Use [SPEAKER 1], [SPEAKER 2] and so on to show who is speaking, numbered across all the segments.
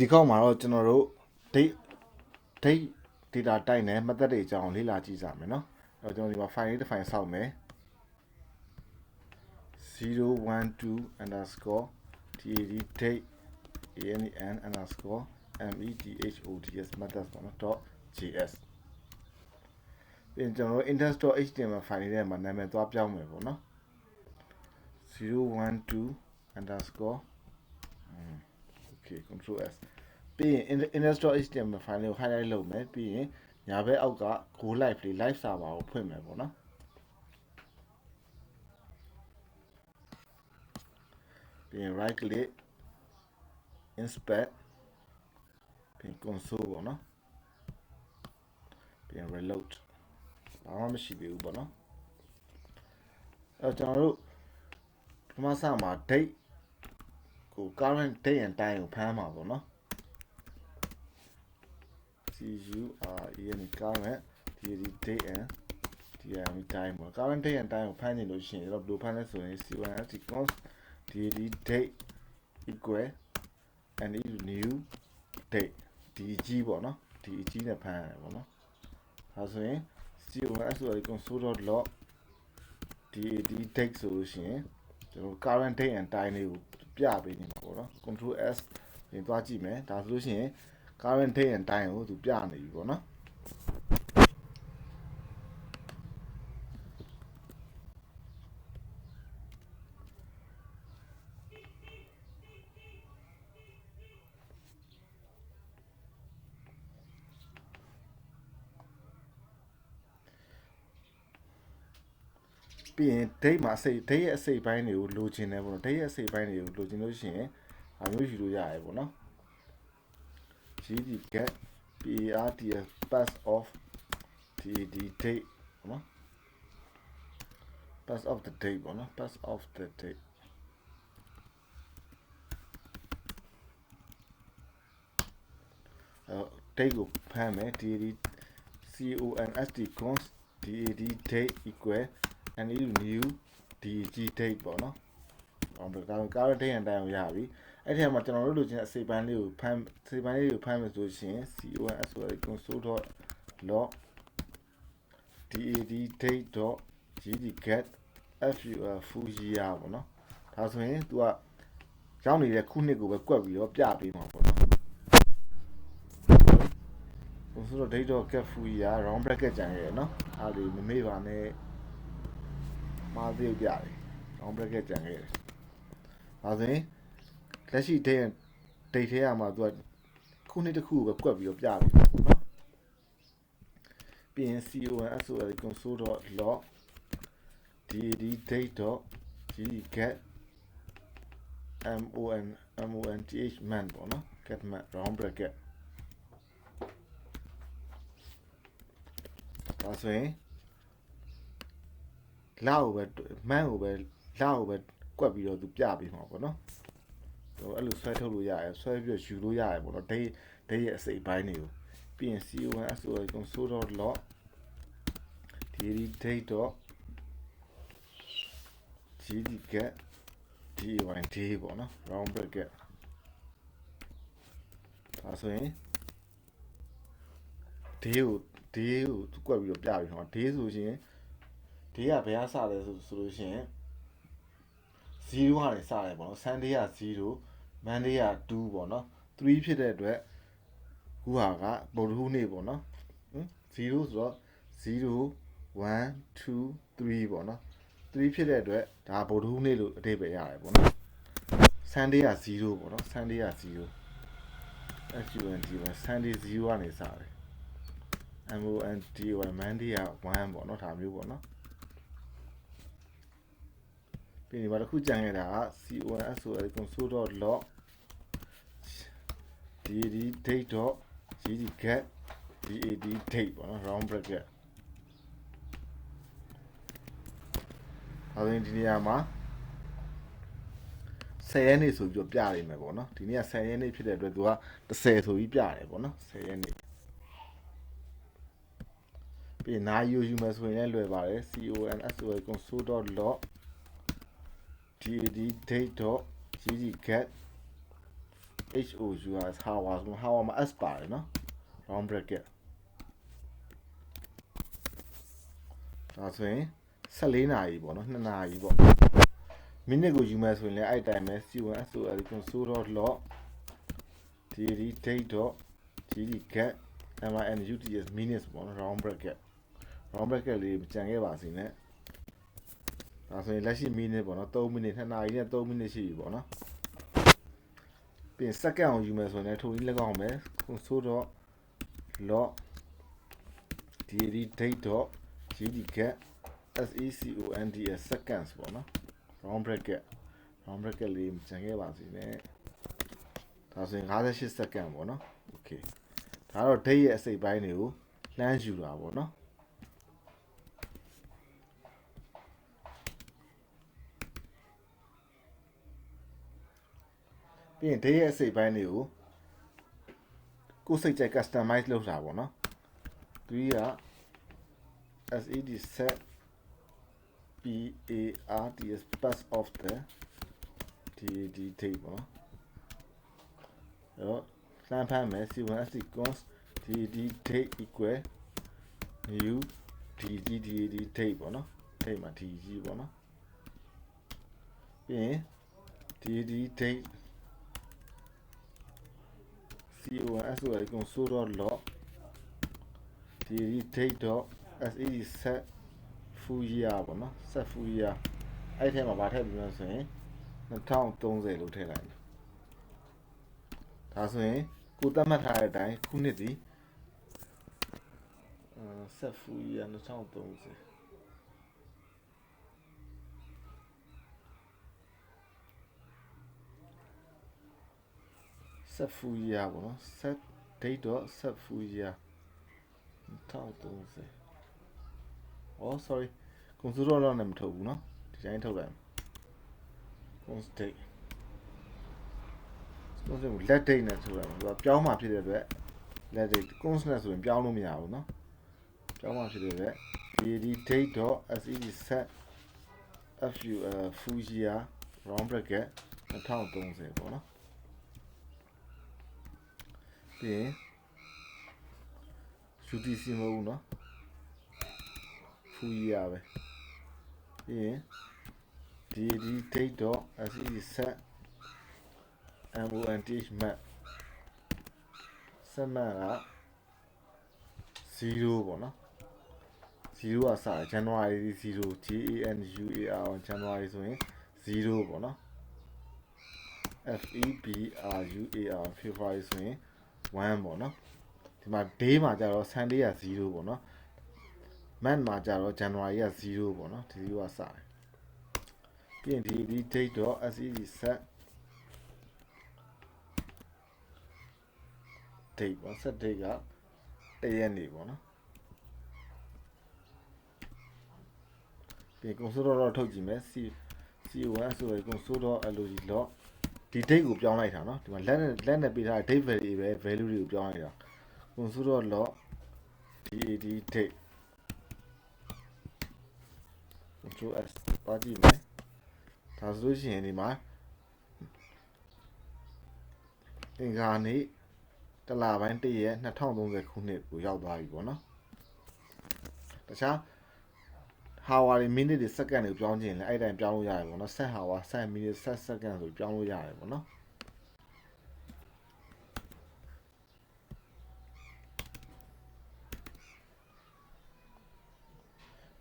[SPEAKER 1] ဒီခေါက်မှာတော့ကျွန်တော်တို့ date data type နဲ့ method တွေအကြောင်းလေ့လာကြည့်ကြမယ်နော်အဲ့တော့ကျွန်တော်ဒီမှာ file လေးတစ် file ဆောက်မယ်012 underscore tad date an underscore methods ပေါ့နော် .js ပြီးကျွန်တော်တို့ index.html file လေးထဲမှာနာမည်သွားပြောင်းမယ်ပေါ့နော်012 underscore okay control s ပြီးရင် index.html file လေးကို highlight လုပ်မယ်ပြီးရင်ညာဘက်အောက်က go live လေး live server ကိုဖွင့်မယ်ပေါ့နော်ပြီးရင် right click inspect ပြီးရင် console ပေါ့နော်ပြီးရင် reload ဘာမှမရှိသေးဘူးပေါ့နော်အဲ့တော့ကျွန်တော်တို့ပထမစမှာ date ကို current date and time ကိုဖမ်းမှာပေါ့နော်current date and time ပေါ့ current date and time ကိုဖမ်းနေလို့ရှိရင်ကျွန်တော်ဘယ်လိုဖမ်းလဲဆိုရင် c1st const date equal and new date dg ပေါ့နော် dg နဲ့ဖမ်းရတယ်ပေါ့နော်ဒါဆိုရင် c1st console.log dad date ဆိုလို့ရှိရင်ကျွန်တော် current date and time လေးကိုပြပေးနေမှာပေါ့နော် control s ရင်သွားကြည့်မယ်ဒါဆိုလို့ရှိရင် current date and time ကိုသူပြနေပြီပေါ့နော်ပြီးရင် date မှာdate ရဲ့အစိတ်ပိုင်းတွေကိုလိုချင်တယ်ပေါ့နော် date ရဲ့အစိတ်ပိုင်းတွေကိုလိုချင်လို့ရှိရင်အမျိုးယူလို့ရတယ်ပေါ့နော် gd get pass of dad date ပေါ့နော် pass of the date ပေါ့နော် pass of the date date ကိုဖမ်းမယ် dad const dad date equal and new dg date ပေါ့နော်ဒါက current date and time ကိုရပြီအဲ့ထဲမှာကျွန်တော်တို့လိုချင်တဲ့အစိပ်ပိုင်းလေးကိုဖမ်းမယ်ဆိုရှင် console.log dad date.gdget full year ပေါ့နော်ဒါဆိုရင် तू ကရောက်နေတဲ့ခုနှစ်ကိုပဲကွက်ပြီးတော့ပြပေးမှာပေါ့နော် console.date.get full year round bracket ကြံခဲ့ရနော်အားလေးမမေ့ပါနဲ့မားသေးပြတယ် round bracket ကြံခဲ့တယ်ဒါဆိုရင်လက်ရှိ date ထဲမှာ तू ကခုနှစ်တစ်ခုကိုပဲကွက်ပြီးတော့ပြပေးမှာပေါ့နော်ပြီးရင် console.log dad date.gdget month ပေါ့နော် get month round bracket ဒါဆိုရင်လောက်ကိုပဲ man ကိုပဲလောက်ကိုပဲကွက်ပြီးတော့သူပြပေးမှာပေါ့နော်အဲ့လိုဆွဲထုတ်လို့ရတယ်ဆွဲပြီးတော့ယူလို့ရတယ်ပေါ့နော် date ရဲ့အစိပ်ပိုင်းတွေကိုပြီးရင် console.log dad date.gdget day ပေါ့နော် round bracket ဒါဆိုရင် day ကိုကွက်ပြီးတော့ပြပြီးတော့ day ဆိုရင် day ကဘယ်ကစလဲဆိုလို့ရှိရင်0ကနေစတယ်ပေါ့နော် Sunday က0 Monday က2ပေါ့နော်3ဖြစ်တဲ့အတွက်ခုဟာကဗုဒ္ဓဟူးနေ့ပေါ့နော်0ဆိုတော့0 1 2 3ပေါ့နော်3ဖြစ်တဲ့အတွက်ဒါဗုဒ္ဓဟူးနေ့လို့အဓိပ္ပာယ်ရတယ်ပေါ့နော် Sunday က0ပေါ့နော် Sunday က0 SUND Sunday 0ကနေစတယ်MONDY Monday က1ပေါ့နော်ဒါမျိုးပေါ့နော်ပြီးဒီမှာတစ်ခုကြံခဲ့တာက console.log dad date.gdget dad date ပေါ့နော် round bracket အဲဒီဒီနေရာမှာ10ရက်နေ့ဆိုပြီးတော့ပြရမယ်ပေါ့နော်ဒီနေ့က10ရက်နေ့ဖြစ်တဲ့အတွက်သူက30ဆိုပြီးပြရတယ်ပေါ့နော်10ရက်နေ့ပြီးနာယူယူမယ်ဆိုရင်လည်းလွယ်ပါတယ် console.log dad date.gdget HOU က hour ဆို hour မှာ s ပါတယ်နော် round bracket ဒါဆိုရင်14နာရီပေါ့နော်2နာရီပေါ့မိနစ်ကိုယူမယ်ဆိုရင်လည်းအဲ့တိုင်းပဲ C1 SOL console.log dd date.gd get minus minutes ပေါ့နော် round bracket လေးကြံခဲ့ပါစေနဲ့ဒါဆိုရင်လက်ရှိ minute ပေါ့နော်3မိနစ်2နာရီနဲ့3မိနစ်ရှိပြီပေါ့နော်ပြင်စက္ကန့်အောင်ယူမယ်ဆိုရင်ထိုနည်း၎င်းပဲ console.log dd date.gd get seconds seconds ပေါ့နော် round bracket လေးကြံခဲ့ပါစေနဲ့ဒါဆိုရင်58စက္ကန့်ပေါ့နော် okay ဒါတော့ date ရဲ့အစိပ်ပိုင်းတွေကိုလှမ်းယူတာပေါ့နော်ပြီးရင် date ရဲ့အစိပ်ပိုင်းတွေကိုကိုယ်စိတ်ကြိုက် customize လုပ်တာပေါ့နော်သူက sed set parts pass of the dd date ပေါ့နော်အဲ့တော့လှမ်းဖမ်းမယ် c1 sd const dd date equal new dd date ပေါ့နော် date မှာ dd ပေါ့နော်ပြီးရင် dd date con console.log dd date.sed set full year ပေါ့နော် set full year အဲ့ထဲမှာဗာထည့်ပြီးလို့ဆိုရင်2030လို့ထည့်လိုက်မယ်ဒါဆိုရင်ကိုသတ်မှတ်ထားတဲ့အတိုင်းခုနှစ်ဒီset full year 2030set full year ပေါ့နော် set date.set full year 2030อ๋อ sorry ကုန်စုတော့လည်းမထုတ်ဘူးเนาะဒီတိုင်းထုတ်လိုက် const date let date နဲ့ထုတ်လိုက်သူကပြောင်းမှဖြစ်တဲ့အတွက် let date const နဲ့ဆိုရင်ပြောင်းလို့မရဘူးเนาะပြောင်းမှဖြစ်တဲ့အတွက် dd date.sed set full year round bracket 2030ပေါ့เนาะပြီးရင် UTC မဟုတ်ဘူးเนาะ full year ပဲပြီးရင် dd date.sed set month map set map က0ပေါ့နော်0ကစတယ် January 0 JANUAR January ဆိုရင်0ပေါ့နော် FEBRUAR February ဆိုရင်1ပေါ့နော်ဒီမှာ day မှာကြတော့ Sunday က0ပေါ့နော် month မှာကြတော့ January က0ပေါ့နော်ဒီ0ကစတယ်ပြီးရင်ဒီ date.sed set date ပေါ့ set date ကတရက်နေပေါ့နော်ပြီး console.log ထုတ်ကြည့်မယ် c1 ဆိုရင် console.log ဒီ date ကိုပြောင်းလိုက်တာเนาะဒီမှာလက်နဲ့ပေးထားတဲ့ date value တွေကိုပြောင်းလိုက်တာ console.log dad date control s ပါကြည့်မယ်ဒါဆိုလို့ရှိရင်ဒီမှာအင်္ဂါနေ့တလပိုင်း1ရက်2030ခုနှစ်ကိုရောက်သွားပြီပေါ့နော်တခြား hour တွေ minute တွေ second တွေပြောင်းခြင်းလဲအဲ့တိုင်းပြောင်းလို့ရတယ်ပေါ့နော် set hour set minute set second ဆိုပြောင်းလို့ရတယ်ပေါ့နော်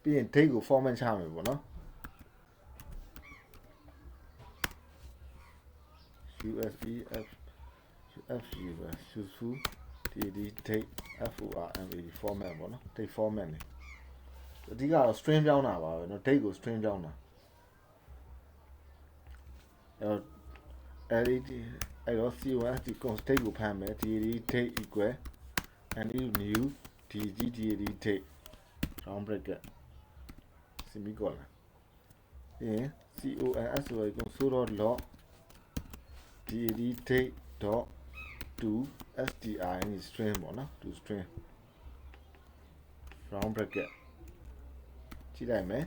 [SPEAKER 1] ပြီးရင် date ကို format ချမယ်ပေါ့နော် useful dd date format ပေါ့နော် date format နေအဓိကတော့ string ပြောင်းတာပါပဲเนาะ date ကို string ပြောင်းတာအဲ့တော့ c1 const date ကိုဖမ်းမယ် dd date equal new dg date round bracket semicolon ပြီးရင် console.log dad date dot to string string ပေါ့နော် to string round bracket ကြည့်လိုက်မယ်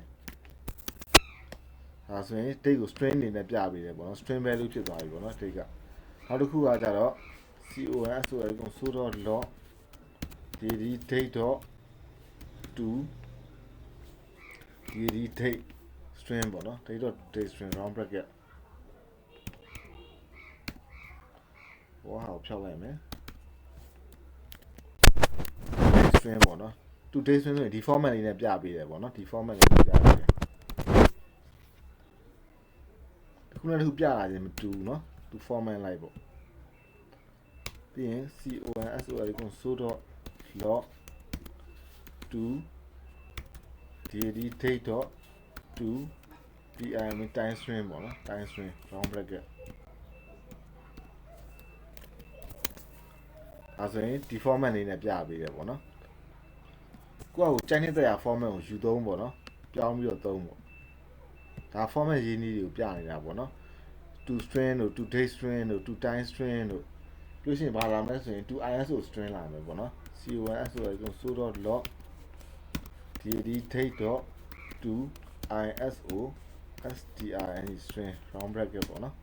[SPEAKER 1] ဒါဆိုရင် date ကို string အနေနဲ့ပြပေးတယ်ပေါ့နော် string value ဖြစ်သွားပြီပေါ့နော် date ကဒါ နောက်တစ်ခုကကြတော့ console.log daily date.to daily date string ပေါ့နော် date.date string round bracket ဘောဟာကိုဖြောက်လိုက်မယ် string ပေါ့နော် to date string ဆိုရင်ဒီ format လေးနဲ့ပြပေးတယ်ပေါ့နော်ဒီ format လေးနဲ့ပြပေးတယ်ခုနကတခုပြလာခြင်းမတူဘူးเนาะသူ format လိုက်ပေါ့ပြီးရင် console.log to daily date.to time string ပေါ့နော် time string round bracket အဲဆိုရင်ဒီ format လေးနဲ့ပြပေးတယ်ပေါ့နော်ကိုယ့်အကိုကြိုက်နေတဲ့ format ကိုယူသုံးပေါ့နော်ပြောင်းပြီးတော့သုံးပေါ့ဒါ format ရေးနည်းတွေကိုပြနေတာပေါ့နော်to string တို့ to date string တို့ to time string တို့လို့ရှိရင်ဘာလာမလဲဆိုရင် to iso string လာမယ်ပေါ့နော် console.log daily date.to iso string round bracket ပေါ့နော်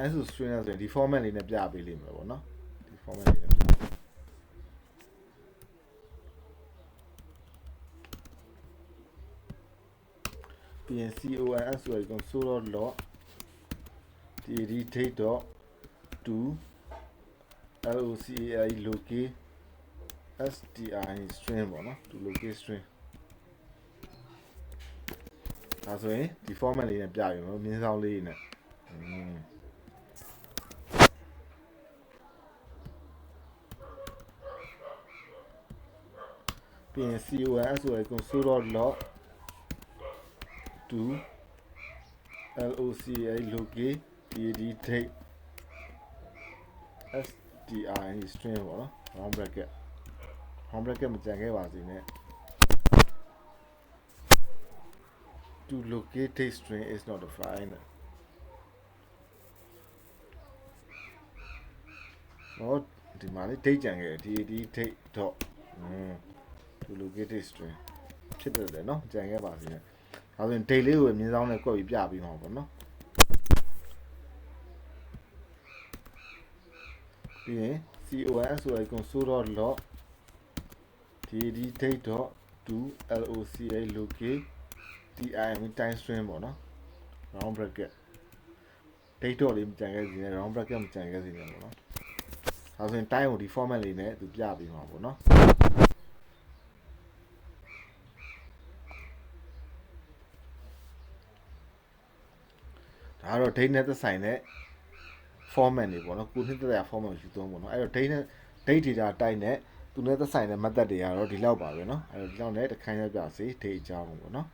[SPEAKER 1] iso string ဆိုရင်ဒီ format လေးနဲ့ပြပေးလိမ့်မယ်ပေါ့နော်ဒီ format လေးနဲ့ပြီးရင် console.log daily date.to locate string ပေါ့နော် to locate string ဒါဆိုရင်ဒီ format လေးနဲ့ပြပြီနော်မြင်းဆောင်လေးနဲ့ပြီးရင် console.log to locate daily date string ပေါ့နော် round bracket မကြံခဲ့ပါစေနဲ့ to locate date string is not defined တော့ဒီမှာလေ date ကြံခဲ့တယ် daily date dot to locate date string ဖြစ်တယ်နော်ကြံခဲ့ပါစေနဲ့ဒါဆိုရင် date လေးကိုမြင်းဆောင်နဲ့ကွက်ပြီးပြပြီးမှာပေါ့နော်ပြီးရင် console.log daily date.to locate time string ပေါ့နော် round bracket date တော့လေးမကြံခဲ့စီနဲ့ round bracket မကြံခဲ့စီနဲ့ပေါ့နော်ဒါဆိုရင် time ကိုဒီ format လေးနဲ့သူပြပြီးမှာပေါ့နော်ဒါကတော့ date နဲ့သက်ဆိုင်တဲ့ format တွေပေါ့နော်ကိုနှစ်သက်တဲ့ format ကိုယူသုံးပေါ့နော်အဲ့တော့ date data type နဲ့သူနဲ့သက်ဆိုင်တဲ့ method တွေကတော့ဒီလောက်ပါပဲเนาะအဲ့တော့ဒီလောက်နဲ့တစ်ခန်းရပြစေ date အကြောင်းပေါ့နော်